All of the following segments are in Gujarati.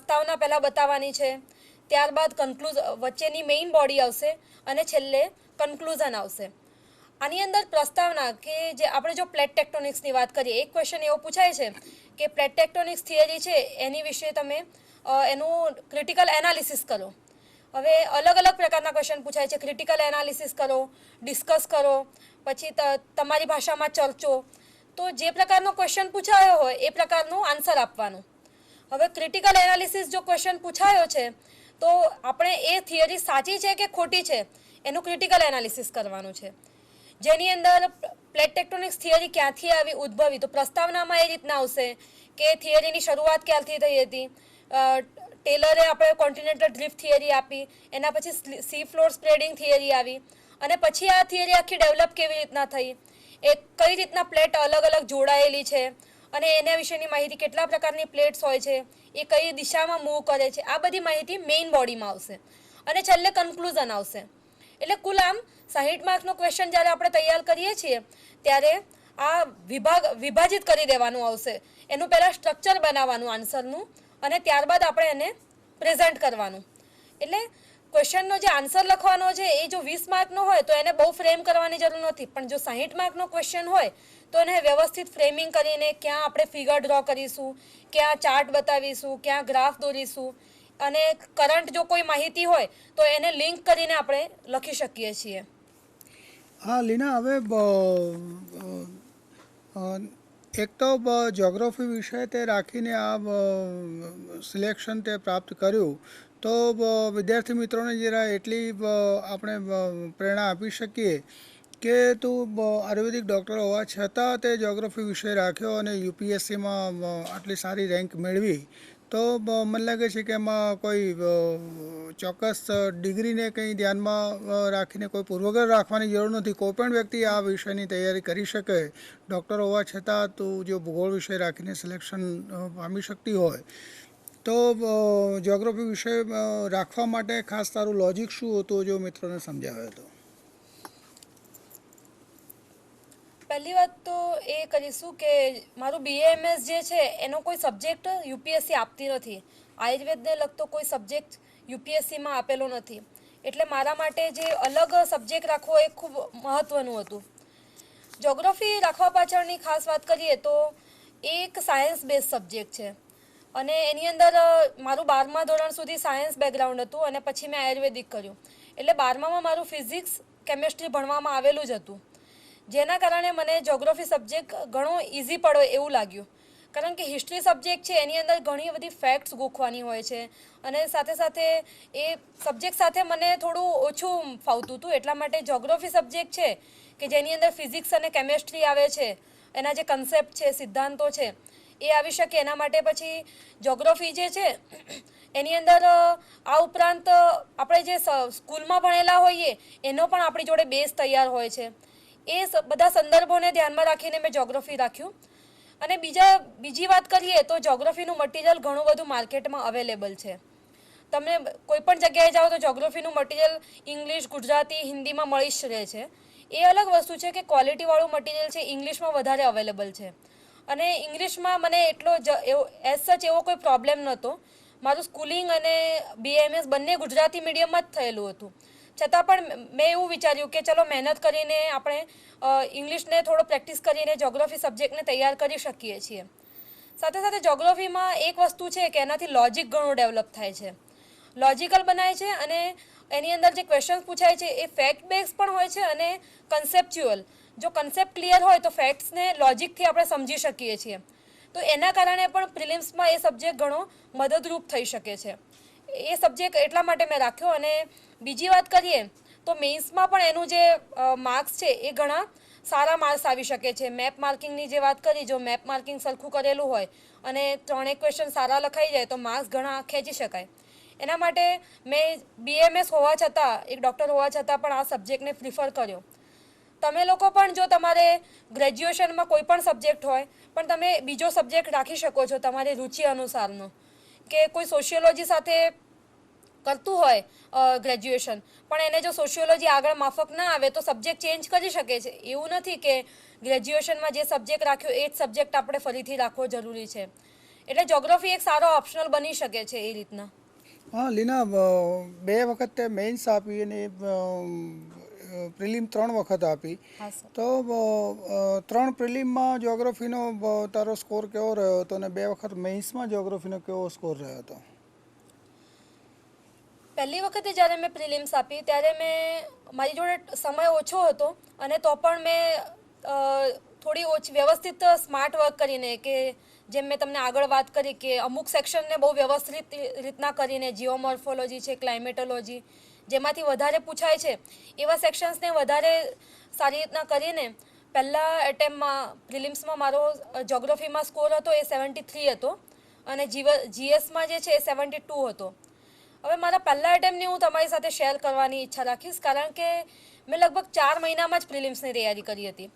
પ્રસ્તાવના પહેલાં બતાવવાની છે, ત્યારબાદ વચ્ચેની મેઇન બોડી આવશે અને છેલ્લે કન્ક્લુઝન આવશે. આની અંદર પ્રસ્તાવના કે જે આપણે જો પ્લેટ ટેક્ટોનિક્સની વાત કરીએ, એક ક્વેશ્ચન એવો પૂછાય છે કે પ્લેટ ટેક્ટોનિક્સ થિયરી છે એની વિશે તમે એનું ક્રિટિકલ એનાલિસિસ કરો. હવે અલગ અલગ પ્રકારના ક્વેશ્ચન પૂછાય છે. ક્રિટિકલ એનાલિસિસ કરો, ડિસ્કસ કરો, પછી તમારી ભાષામાં ચર્ચો. તો જે પ્રકારનો ક્વેશ્ચન પૂછાયો હોય એ પ્રકારનું આન્સર આપવાનું. હવે ક્રિટિકલ એનાલિસિસ જો ક્વેશ્ચન પૂછાયો છે તો આપણે એ થિયરી સાચી છે કે ખોટી છે એનું ક્રિટિકલ એનાલિસિસ કરવાનું છે, જેની અંદર પ્લેટ ટેક્ટોનિક્સ થિયરી ક્યાંથી આવી, ઉદ્ભવી. તો પ્રસ્તાવનામાં એ રીતના આવશે કે થિયરીની શરૂઆત ક્યારથી થઈ હતી. ટેલરે આપણે કોન્ટિનેન્ટલ ડ્રિફ્ટ થિયરી આપી, એના પછી સી ફ્લોર સ્પ્રેડિંગ થિયરી આવી, અને પછી આ થિયરી આખી ડેવલપ કેવી રીતના થઈ, એ કઈ રીતના પ્લેટ અલગ અલગ જોડાયેલી છે અને એના વિશેની માહિતી, કેટલા પ્રકારની પ્લેટ્સ હોય છે, એ કઈ દિશામાં મૂવ કરે છે, આ બધી માહિતી મેઇન બોડીમાં આવશે અને છેલ્લે કન્ક્લુઝન આવશે. એટલે કુલ આમ 60 માર્કનો ક્વેશ્ચન જ્યારે આપણે તૈયાર કરીએ છીએ ત્યારે આ વિભાજિત કરી દેવાનું આવશે. એનું પહેલાં સ્ટ્રક્ચર બનાવવાનું આન્સરનું અને ત્યારબાદ આપણે એને પ્રેઝન્ટ કરવાનું. એટલે ક્વેશ્ચનનો જે આન્સર લખવાનો છે એ જો 20 માર્કનો હોય તો એને બહુ ફ્રેમ કરવાની જરૂર નથી, પણ જો 60 માર્કનો ક્વેશ્ચન હોય તો એને વ્યવસ્થિત ફ્રેમિંગ કરીને ક્યાં આપણે ફિગર ડ્રો કરીશું, ક્યાં ચાર્ટ બતાવીશું, ક્યાં ગ્રાફ દોરીશું, અને કરંટ જો કોઈ માહિતી હોય તો એને લિંક કરીને આપણે લખી શકીએ છીએ. હા લીના, હવે એક તો જ્યોગ્રાફી વિષય તે રાખીને આ સિલેક્શન તે પ્રાપ્ત કર્યું, તો વિદ્યાર્થી મિત્રોને જરા એટલી આપણે પ્રેરણા આપી શકીએ કે તું આયુર્વેદિક ડૉક્ટર હોવા છતાં તે જ્યોગ્રાફી વિષય રાખ્યો અને યુપીએસસીમાં આટલી સારી રેન્ક મેળવી. તો મને લાગે છે કે એમાં કોઈ ચોક્કસ ડિગ્રીને કંઈ ધ્યાનમાં રાખીને કોઈ પૂર્વગ્રહ રાખવાની જરૂર નથી. કોઈ પણ વ્યક્તિ આ વિષયની તૈયારી કરી શકે. ડૉક્ટર હોવા છતાં તું જો ભૂગોળ વિષય રાખીને સિલેક્શન પામી શકતી હોય તો જ્યોગ્રાફી વિષય રાખવા માટે ખાસ તારું લોજિક શું હતું, જો મિત્રોને સમજાવે તો. પહેલી વાત તો એ કરીશું કે મારું બીએએમએસ જે છે એનો કોઈ સબ્જેક્ટ યુપીએસસી આપતી નથી. આયુર્વેદને લગતો કોઈ સબ્જેક્ટ યુપીએસસીમાં આપેલો નથી. એટલે મારા માટે જે અલગ સબ્જેક્ટ રાખવો એ ખૂબ મહત્ત્વનું હતું. જ્યોગ્રાફી રાખવા પાછળની ખાસ વાત કરીએ તો એ એક સાયન્સ બેઝ સબ્જેક્ટ છે અને એની અંદર મારું 12મા ધોરણ સુધી સાયન્સ બેકગ્રાઉન્ડ હતું અને પછી મેં આયુર્વેદિક કર્યું. એટલે 12મામાં મારું ફિઝિક્સ, કેમેસ્ટ્રી ભણવામાં આવેલું જ હતું, જેના કારણે મને જ્યોગ્રાફી સબ્જેક્ટ ઘણો ઇઝી પડે એવું લાગ્યું. કારણ કે હિસ્ટ્રી સબ્જેક્ટ છે એની અંદર ઘણી બધી ફેક્ટ્સ ગોખવાની હોય છે અને સાથે સાથે એ સબ્જેક્ટ સાથે મને થોડું ઓછું ફાવતું હતું. એટલા માટે જ્યોગ્રાફી સબ્જેક્ટ છે કે જેની અંદર ફિઝિક્સ અને કેમેસ્ટ્રી આવે છે, એના જે કન્સેપ્ટ છે, સિદ્ધાંતો છે, એ આવી શકે. એના માટે પછી જ્યોગ્રાફી જે છે એની અંદર આ ઉપરાંત આપણે જે સ્કૂલમાં ભણેલા હોઈએ એનો પણ આપણી જોડે બેઝ તૈયાર હોય છે. એ બધા સંદર્ભોને ધ્યાનમાં રાખીને મેં જ્યોગ્રાફી રાખ્યું. અને બીજી વાત કરીએ તો જ્યોગ્રાફીનું મટીરિયલ ઘણું બધું માર્કેટમાં અવેલેબલ છે. તમે કોઈ પણ જગ્યાએ જાઓ તો જ્યોગ્રાફીનું મટીરિયલ ઇંગ્લિશ, ગુજરાતી, હિન્દીમાં મળી જ રહે છે. એ અલગ વસ્તુ છે કે ક્વોલિટીવાળું મટીરિયલ છે ઇંગ્લિશમાં વધારે અવેલેબલ છે. અને ઇંગ્લિશમાં મને એટલો એઝ સચ એવો કોઈ પ્રોબ્લેમ નહોતો. મારું સ્કૂલિંગ અને બીએમએસ બંને ગુજરાતી મીડિયમમાં જ થયેલું હતું. છતાં પણ મેં એવું વિચાર્યું કે ચલો મહેનત કરીને આપણે ઇંગ્લિશને થોડો પ્રેક્ટિસ કરીને જ્યોગ્રાફી સબ્જેક્ટને તૈયાર કરી શકીએ છીએ. સાથે સાથે જ્યોગ્રાફીમાં એક વસ્તુ છે કે એનાથી લોજિક ઘણું ડેવલપ થાય છે, લોજિકલ બનાય છે અને એની અંદર જે ક્વેશ્ચન્સ પૂછાય છે એ ફેક્ટ બેઝ પણ હોય છે અને કન્સેપ્ચ્યુઅલ. જો કન્સેપ્ટ ક્લિયર હોય તો ફેક્ટ્સને લોજિકથી આપણે સમજી શકીએ છીએ. તો એના કારણે પણ પ્રિલિમ્સમાં એ સબ્જેક્ટ ઘણો મદદરૂપ થઈ શકે છે. એ સબ્જેક્ટ એટલા માટે મેં રાખ્યો. અને બીજી વાત કરીએ તો મેઇન્સમાં પણ એનું જે માર્ક્સ છે એ ઘણા સારા માર્ક્સ આવી શકે છે. મેપ માર્કિંગની જે વાત કરી, જો મેપ માર્કિંગ સરખું કરેલું હોય અને 3 ક્વેશ્ચન સારા લખાઈ જાય તો માર્ક્સ ઘણા ખેંચી શકાય. એના માટે મેં બીએમએસ હોવા છતાં, એક ડૉક્ટર હોવા છતાં પણ આ સબ્જેક્ટને પ્રિફર કર્યો. તમે લોકો પણ જો તમારે ગ્રેજ્યુએશનમાં કોઈ પણ સબ્જેક્ટ હોય પણ તમે બીજો સબ્જેક્ટ રાખી શકો છો તમારી રુચિ અનુસારનો. કે કોઈ સોશિયોલોજી સાથે કરતું હોય ગ્રેજ્યુએશન, પણ એને જો સોશિયોલોજી આગળ માફક ના આવે તો સબ્જેક્ટ ચેન્જ કરી શકે છે. એવું નથી કે ગ્રેજ્યુએશનમાં જે સબ્જેક્ટ રાખ્યો એ જ સબ્જેક્ટ આપણે ફરીથી રાખવો જરૂરી છે. એટલે જોગ્રાફી એક સારો ઓપ્શનલ બની શકે છે એ રીતના. હા લીના, 2 વખત તે મેઇન્સ આપી અને પ્રિલિમ 3 વખત આપી. હા સર. તો 3 પ્રિલિમમાં જ્યોગ્રાફીનો તારો સ્કોર કેવો રહ્યો હતો અને 2 વખત મેઇન્સમાં જ્યોગ્રાફીનો કેવો સ્કોર રહ્યો હતો? પહેલી વખતે જ્યારે મેં પ્રિલિમ્સ આપી ત્યારે મારી જોડે સમય ઓછો હતો અને તો પણ મેં થોડી ઓછી વ્યવસ્થિત સ્માર્ટ વર્ક કરીને, કે જેમ મેં તમને આગળ વાત કરી કે અમુક સેક્શનને બહુ વ્યવસ્થિત રીતના કરીને, જીઓમોર્ફોલોજી છે, ક્લાઇમેટોલોજી, જેમાંથી વધારે પૂછાય છે એવા સેક્શન્સને વધારે સારી રીતના કરીને પહેલાં એટેમ્પમાં પ્રિલિમ્સમાં મારો જોગ્રાફીમાં સ્કોર હતો એ 73 હતો અને જીએસમાં જે છે એ 72 હતો. હવે મારા પહેલા એટેમ્પની હું તમારી સાથે શેર કરવાની ઈચ્છા રાખીશ, કારણ કે મેં લગભગ 4 મહિનામાં જ પ્રિલિમ્સની તૈયારી કરી હતી.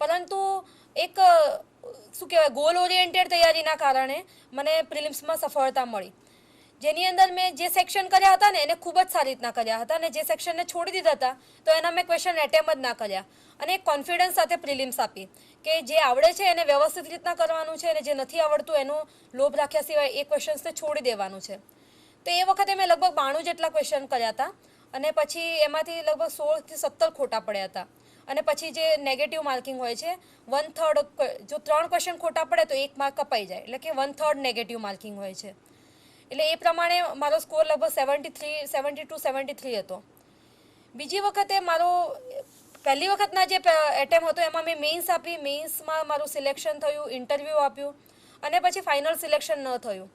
પરંતુ એક શું કહેવાય, ગોલ ઓરિએન્ટેડ તૈયારીના કારણે મને પ્રિલિમ્સમાં સફળતા મળી, જેની અંદર મેં જે સેક્શન કર્યા હતા ને એને ખૂબ જ સારી રીતના કર્યા હતા, અને જે સેક્શનને છોડી દીધા હતા તો એના મેં ક્વેશ્ચન એટેમ્પ જ ના કર્યા, અને એક કોન્ફિડન્સ સાથે પ્રિલિમ્સ આપી કે જે આવડે છે એને વ્યવસ્થિત રીતના કરવાનું છે, અને જે નથી આવડતું એનો લોભ રાખ્યા સિવાય એ ક્વેશ્ચન્સને છોડી દેવાનું છે. તો એ વખતે મેં લગભગ 92 જેટલા ક્વેશ્ચન કર્યા હતા અને પછી એમાંથી લગભગ 16 થી 17 ખોટા પડ્યા હતા. અને પછી જે નેગેટિવ માર્કિંગ હોય છે, 1/3, જો 3 ક્વેશ્ચન ખોટા પડે તો 1 માર્ક કપાઈ જાય, એટલે કે 1/3 નેગેટિવ માર્કિંગ હોય છે. એટલે એ પ્રમાણે મારો સ્કોર લગભગ 72-73 હતો. બીજી વખતે પહેલી વખતના જે એટેમ્પ હતો એમાં મેં મેઇન્સ આપી. મેઇન્સમાં મારું સિલેક્શન થયું, ઇન્ટરવ્યૂ આપ્યું અને પછી ફાઇનલ સિલેક્શન ન થયું,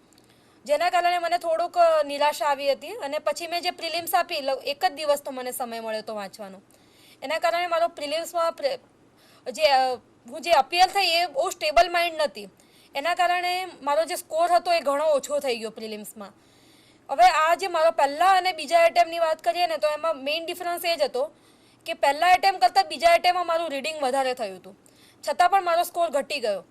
જેના કારણે મને થોડુંક નિરાશા આવી હતી. અને પછી મેં જે પ્રિલિમ્સ આપી, એક જ દિવસ તો મને સમય મળ્યો હતો વાંચવાનો, એના કારણે મારો પ્રિલિમ્સમાં હું જે અપિયર થઈ એ બહુ સ્ટેબલ માઇન્ડ નથી, એના કારણે મારો જે સ્કોર હતો એ ઘણો ઓછો થઈ ગયો પ્રિલિમ્સમાં. હવે આ જે મારો પહેલા અને બીજા એટેમ્પની વાત કરીએ ને, તો એમાં મેઇન ડિફરન્સ એ જ હતો કે પહેલા એટેમ્પ કરતાં બીજા એટેમ્પમાં મારું રીડિંગ વધારે થયું હતું, છતાં પણ મારો સ્કોર ઘટી ગયો,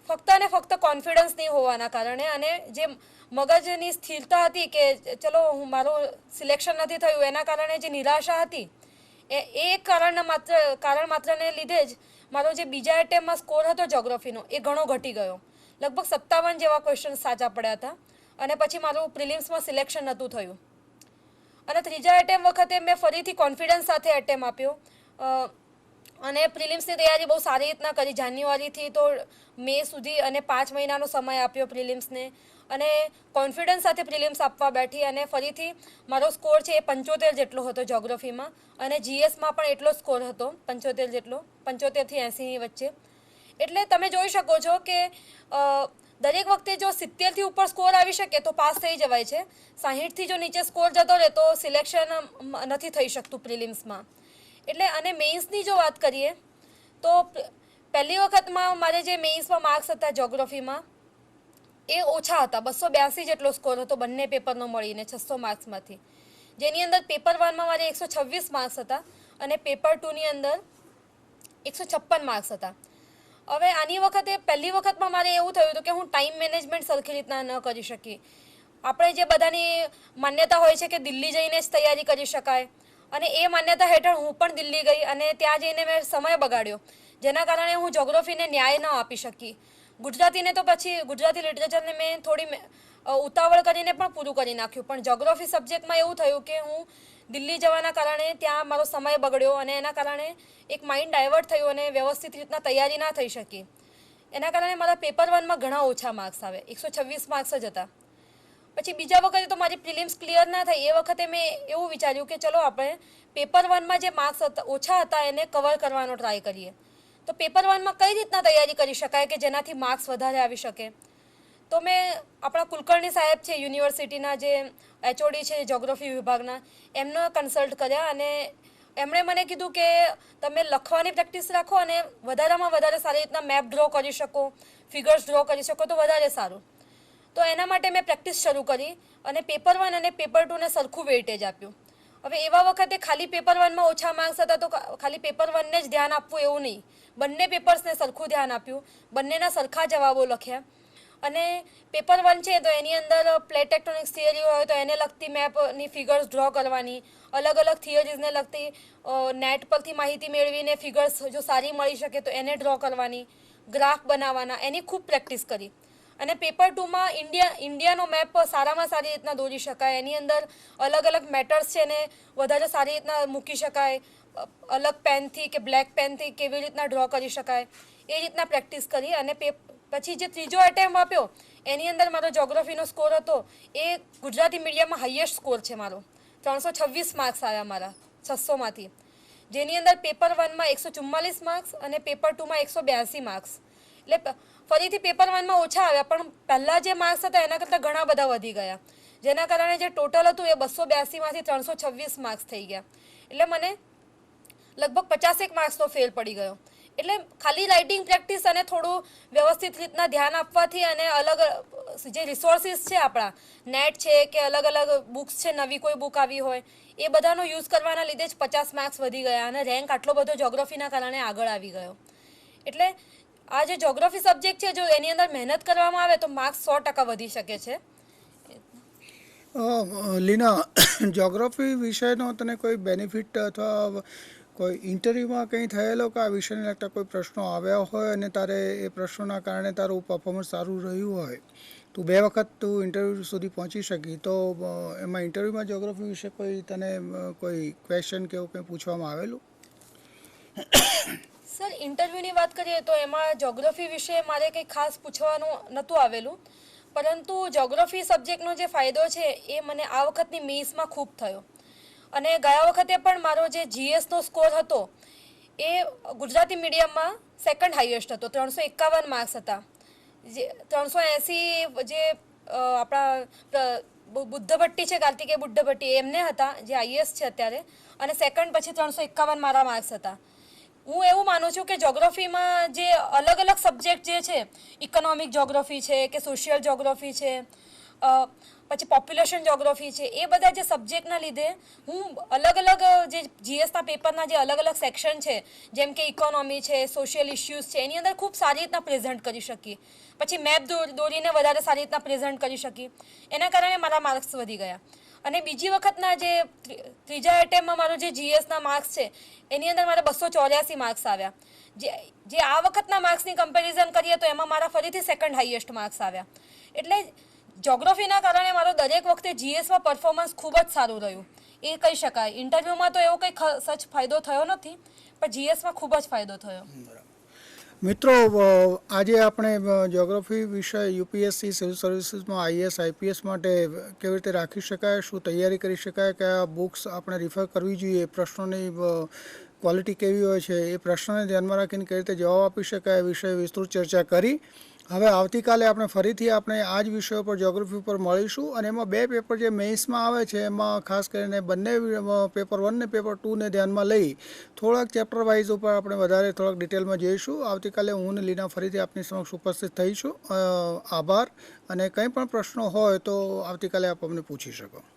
ફક્ત અને ફક્ત કોન્ફિડન્સ નહીં હોવાના કારણે, અને જે મગજની સ્થિરતા હતી કે ચલો મારું સિલેક્શન નથી થયું એના કારણે જે નિરાશા હતી એ કારણ માત્રને લીધે જ મારો જે બીજા એટેમ્પમાં સ્કોર હતો જોગ્રાફીનો એ ઘણો ઘટી ગયો. લગભગ 57 જેવા ક્વેશ્ચન સાચા પડ્યા હતા અને પછી મારું પ્રિલિમ્સમાં સિલેક્શન નહોતું થયું. અને ત્રીજા એટેમ્પ વખતે મેં ફરીથી કોન્ફિડન્સ સાથે એટેમ્પ આપ્યો અને પ્રિલિમ્સની તૈયારી બહુ સારી રીતના કરી. જાન્યુઆરીથી તો મે સુધી અને 5 મહિનાનો સમય આપ્યો પ્રિલિમ્સને, અને કોન્ફિડન્સ સાથે પ્રિલિમ્સ આપવા બેઠી, અને ફરીથી મારો સ્કોર છે એ 75 જેટલો હતો જોગ્રાફીમાં, અને જીએસમાં પણ એટલો સ્કોર હતો 75 જેટલો, 75 થી 80ની વચ્ચે. એટલે તમે જોઈ શકો છો કે દરેક વખતે જો 70થી ઉપર સ્કોર આવી શકે તો પાસ થઈ જવાય છે. 60થી જો નીચે સ્કોર જતો રહે તો સિલેક્શન નથી થઈ શકતું પ્રિલિમ્સમાં. એટલે અને મેઇન્સની જો વાત કરીએ તો પહેલી વખતમાં મારે જે મેઇન્સમાં માર્ક્સ હતા જોગ્રાફીમાં એ ઓછા હતા, 282 જેટલો સ્કોર હતો બંને પેપરનો મળીને 600 માર્ક્સમાંથી, જેની અંદર પેપર 1માં મારે 126 માર્ક્સ હતા અને પેપર 2ની અંદર 156 માર્ક્સ હતા. હવે આની વખતે પહેલી વખતમાં મારે એવું થયું હતું કે હું ટાઈમ મેનેજમેન્ટ સરખી રીતના ન કરી શકી. આપણે જે બધાની માન્યતા હોય છે કે દિલ્હી જઈને જ તૈયારી કરી શકાય, અને એ માન્યતા હેઠળ હું પણ દિલ્હી ગઈ અને ત્યાં જઈને મેં સમય બગાડ્યો, જેના કારણે હું જોગ્રાફીને ન્યાય ન આપી શકી. ગુજરાતીને તો પછી ગુજરાતી લિટરેચરને મેં થોડી ઉતાવળ કરીને પણ પૂરું કરી નાખ્યું, પણ જોગ્રાફી સબ્જેક્ટમાં એવું થયું કે હું દિલ્હી જવાના કારણે ત્યાં મારો સમય બગડ્યો અને એના કારણે એક માઇન્ડ ડાયવર્ટ થયું અને વ્યવસ્થિત રીતના તૈયારી ના થઈ શકી. એના કારણે મારા પેપર 1માં ઘણા ઓછા માર્ક્સ આવે, 126 માર્ક્સ જ હતા. પછી બીજા વખતે તો મારી પ્રિલિમ્સ ક્લિયર ના થઈ, એ વખતે મેં એવું વિચાર્યું કે ચલો આપણે પેપર 1માં જે માર્ક્સ ઓછા હતા એને કવર કરવાનો ટ્રાય કરીએ. તો પેપર 1માં કઈ રીતના તૈયારી કરી શકાય કે જેનાથી માર્ક્સ વધારે આવી શકે. તો મેં આપણા કુલકર્ણી સાહેબ છે યુનિવર્સિટીના, જે એચઓડી છે જોગ્રાફી વિભાગના, એમનો કન્સલ્ટ કર્યા અને એમણે મને કીધું કે તમે લખવાની પ્રેક્ટિસ રાખો અને વધારેમાં વધારે સારી રીતના મેપ ડ્રો કરી શકો, ફિગર્સ ડ્રો કરી શકો તો વધારે સારું. તો એના માટે મેં પ્રેક્ટિસ શરૂ કરી અને પેપર 1 અને પેપર 2ને સરખું વેઇટેજ આપ્યું. હવે એવા વખતે ખાલી પેપર 1માં ઓછા માર્ક્સ હતા તો ખાલી પેપર 1ને જ ધ્યાન આપવું એવું નહીં, બંને પેપર્સને સરખું ધ્યાન આપ્યું, બંનેના સરખા જવાબો લખ્યા. અને પેપર 1 છે તો એની અંદર પ્લેટ ટેક્ટોનિક્સ થિયરી હોય તો એને લગતી મેપની ફિગર્સ ડ્રો કરવાની, અલગ અલગ થિયરીઝને લગતી નેટ પરથી માહિતી મેળવીને ફિગર્સ જો સારી મળી શકે તો એને ડ્રો કરવાની, ગ્રાફ બનાવવાના, એની ખૂબ પ્રેક્ટિસ કરી. અને પેપર 2માં ઇન્ડિયાનો મેપ સારામાં સારી રીતના દોરી શકાય, એની અંદર અલગ અલગ મેટર્સ છે એને વધારે સારી રીતના મૂકી શકાય, અલગ પેનથી કે બ્લેક પેનથી કેવી રીતના ડ્રો કરી શકાય એ રીતના પ્રેક્ટિસ કરી. અને પછી જે ત્રીજો એટેમ્પ આપ્યો એની અંદર મારો જ્યોગ્રાફીનો સ્કોર હતો એ ગુજરાતી મીડિયમમાં હાઈએસ્ટ સ્કોર છે મારો. 326 માર્ક્સ આવ્યા મારા 600માંથી, જેની અંદર પેપર 1માં 144 માર્ક્સ અને પેપર 2માં 182 માર્ક્સ. એટલે ફરીથી પેપર 1માં ઓછા આવ્યા, પણ પહેલાં જે માર્ક્સ હતા એના કરતાં ઘણા બધા વધી ગયા, જેના કારણે જે ટોટલ હતું એ 282માંથી 326 માર્ક્સ થઈ ગયા. એટલે મને લગભગ 50 માર્ક્સનો ફેલ પડી ગયો. એટલે ખાલી રાઇટિંગ પ્રેક્ટિસ અને થોડું વ્યવસ્થિત રીતના ધ્યાન આપવાથી અને અલગ જે રિસોર્સિસ છે આપણા નેટ છે કે અલગ અલગ બુક્સ છે, નવી કોઈ બુક આવી હોય એ બધાનો યુઝ કરવાના લીધે જ 50 માર્ક્સ વધી ગયા અને રેન્ક આટલો બધો જ્યોગ્રાફીના કારણે આગળ આવી ગયો. એટલે આ જે જ્યોગ્રાફી સબ્જેક્ટ છે, જો એની અંદર મહેનત કરવામાં આવે તો માર્ક્સ 100% વધી શકે છે. લીના, જ્યોગ્રાફી વિષયનો તને કોઈ બેનિફિટ અથવા કોઈ ઇન્ટરવ્યૂમાં કંઈ થયેલો કે આ વિષયને લગતા કોઈ પ્રશ્નો આવ્યા હોય અને તારે એ પ્રશ્નોના કારણે તારું પરફોર્મન્સ સારું રહ્યું હોય, તું 2 વખત તું ઇન્ટરવ્યૂ સુધી પહોંચી શકી, તો એમાં ઇન્ટરવ્યૂમાં જ્યોગ્રાફી વિશે કોઈ તને કોઈ ક્વેશ્ચન કે એવું કંઈ પૂછવામાં આવેલું? સર, ઇન્ટરવ્યૂની વાત કરીએ તો એમાં જ્યોગ્રાફી વિશે મારે કંઈ ખાસ પૂછવાનું નહોતું આવેલું, પરંતુ જ્યોગ્રાફી સબ્જેક્ટનો જે ફાયદો છે એ મને આ વખતની મેઇન્સમાં ખૂબ થયો. અને ગયા વખતે પણ મારો જે જીએસનો સ્કોર હતો એ ગુજરાતી મીડિયમમાં સેકન્ડ હાઈએસ્ટ હતો, 351 માર્ક્સ હતા. જે 380 જે આપણા બુદ્ધભટ્ટી છે, કાર્તિકેય બુદ્ધભટ્ટી, એમને હતા જે આઈએસ છે અત્યારે, અને સેકન્ડ પછી 351 મારા માર્ક્સ હતા. હું એવું માનું છું કે જ્યોગ્રાફીમાં જે અલગ અલગ સબ્જેક્ટ જે છે, ઇકોનોમિક જ્યોગ્રાફી છે કે સોશિયલ જ્યોગ્રાફી છે, પછી પોપ્યુલેશન જ્યોગ્રાફી છે, એ બધા જે સબ્જેક્ટના લીધે હું અલગ અલગ જે જીએસના પેપરના જે અલગ અલગ સેક્શન છે, જેમ કે ઇકોનોમી છે, સોશિયલ ઇશ્યુઝ છે, એની અંદર ખૂબ સારી રીતના પ્રેઝન્ટ કરી શકી. પછી મેપ દોરીને વધારે સારી રીતના પ્રેઝન્ટ કરી શકી. એના કારણે મારા માર્ક્સ વધી ગયા. અને બીજી વખતના જે ત્રીજા એટેમ્પમાં મારો જે જીએસના માર્ક્સ છે એની અંદર મારા 284 માર્ક્સ આવ્યા. જે આ વખતના માર્ક્સની કમ્પેરિઝન કરીએ તો એમાં મારા ફરીથી સેકન્ડ હાઈએસ્ટ માર્ક્સ આવ્યા. એટલે જ્યોગ્રાફીના કારણે મારો દરેક વખતે જીએસમાં પરફોર્મન્સ ખૂબ જ સારું રહ્યું એ કહી શકાય. ઇન્ટરવ્યૂમાં તો એવો કંઈ સચ ફાયદો થયો નથી, પણ જીએસમાં ખૂબ જ ફાયદો થયો. મિત્રો, આજે આપણે જ્યોગ્રાફી વિષય યુપીએસસી સિવિલ સર્વિસીસમાં આઈએએસ આઈપીએસ માટે કેવી રીતે રાખી શકાય, શું તૈયારી કરી શકાય, કયા બુક્સ આપણે રિફર કરવી જોઈએ, પ્રશ્નોની ક્વોલિટી કેવી હોય છે, એ પ્રશ્નોને ધ્યાનમાં રાખીને કઈ રીતે જવાબ આપી શકાય એ વિષય વિસ્તૃત ચર્ચા કરી. હવે આવતીકાલે આપણે ફરીથી આપણે આ જ વિષયો પર જ્યોગ્રાફી ઉપર મળીશું. અને એમાં 2 પેપર જે મેઇન્સમાં આવે છે એમાં ખાસ કરીને બંને પેપર 1 ને પેપર 2ને ધ્યાનમાં લઈ થોડાક ચેપ્ટર વાઇઝ ઉપર આપણે વધારે થોડાક ડિટેલમાં જઈશું. આવતીકાલે હું ને લીના ફરીથી આપની સમક્ષ ઉપસ્થિત થઈશું. આભાર. અને કંઈ પણ પ્રશ્નો હોય તો આવતીકાલે આપ અમને પૂછી શકો.